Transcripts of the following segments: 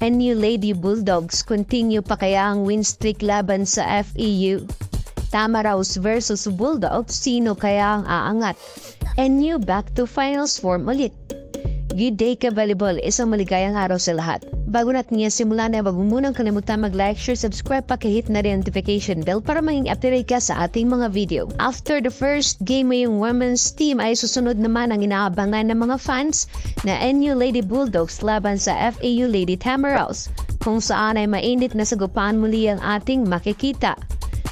NU Lady Bulldogs continue pa kaya ang win streak laban sa FEU? Tamaraws versus Bulldogs, sino kaya ang aangat? NU back to finals form ulit. Good day ka volleyball, isang maligayang araw sa lahat. Bago natin yan simulan ay wag mo munang kalimutan mag-like, share, subscribe, pakihit na rin notification bell para maging update ka sa ating mga video. After the first game ngayong women's team ay susunod naman ang inaabangan ng mga fans na NU Lady Bulldogs laban sa FEU Lady Tamaraws, kung saan ay mainit na sagupaan muli ang ating makikita.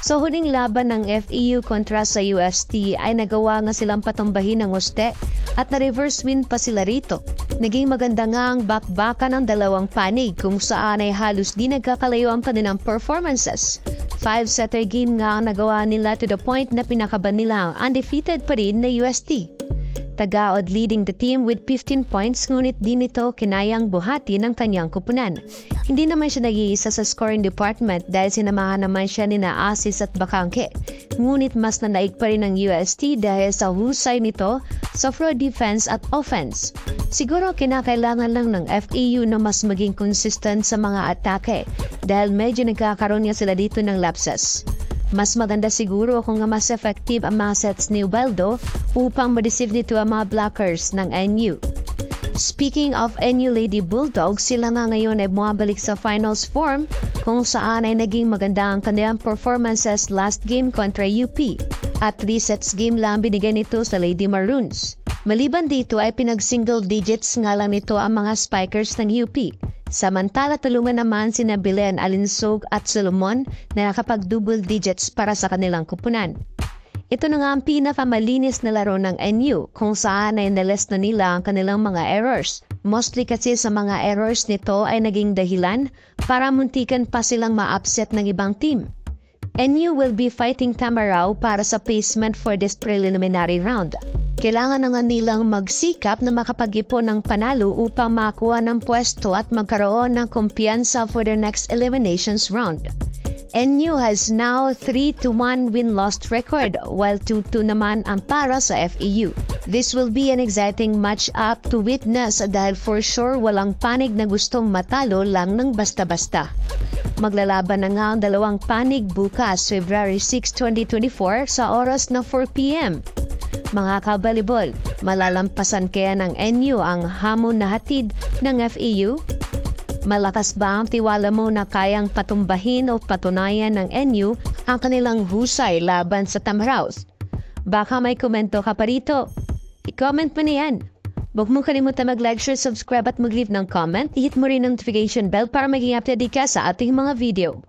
Sa huling laban ng FEU kontra sa UST ay nagawa nga silang patumbahin ng Oste at na-reverse win pa sila rito. Naging maganda nga ang bakbakan ng dalawang panig kung saan ay halos di nagkakalayo ang kanilang performances. 5-setter game nga ang nagawa nila to the point na pinakaban nila ang undefeated pa rin na UST. Tagaod leading the team with 15 points ngunit di nito kinayang buhati ng kanyang kupunan. Hindi naman siya nag-iisa sa scoring department dahil sinamahan naman siya ni Asis at Bakangke. Ngunit mas nanaig pa rin ang UST dahil sa husay nito sa floor defense at offense. Siguro kinakailangan lang ng FEU na mas maging consistent sa mga atake dahil medyo nagkakaroon niya sila dito ng lapses. Mas maganda siguro kung mas effective ang mga sets ni Ubaldo upang ma-deceive nito ang mga blockers ng NU. Speaking of NU Lady Bulldogs, sila nga ngayon ay bumabalik sa finals form kung saan ay naging maganda ang kanilang performances last game kontra UP at 3 sets game lang binigay nito sa Lady Maroons. Maliban dito ay pinag-single digits nga lang nito ang mga spikers ng UP. Samantala tulungan naman sina Belen, Alinsog at Solomon na nakapag-double digits para sa kanilang kupunan. Ito na nga ang pinakamalinis na laro ng NU kung saan ay nales na nila ang kanilang mga errors. Mostly kasi sa mga errors nito ay naging dahilan para muntikan pa silang ma-upset ng ibang team. NU will be fighting Tamaraw para sa placement for this preliminary round. Kailangan na nga nilang magsikap na makapag-ipon ng panalo upang makakuha ng pwesto at magkaroon ng kumpiyansa for the next eliminations round. NU has now 3-1 win-loss record while 2-2 naman ang para sa FEU. This will be an exciting match-up to witness dahil for sure walang panig na gustong matalo lang ng basta-basta. Maglalaban na nga ang dalawang panig bukas, February 6, 2024 sa oras na 4 p.m. Mga kabalibol, malalampasan kaya ng NU ang hamon na hatid ng FEU? Malakas ba ang tiwala mo na kayang patumbahin o patunayan ng NU ang kanilang husay laban sa Tamaraws? Baka may komento ka pa rito. I-comment mo na yan. Huwag mong kalimutan mag-like, share, subscribe at mag-leave ng comment. I-hit mo rin ang notification bell para maging updated ka sa ating mga video.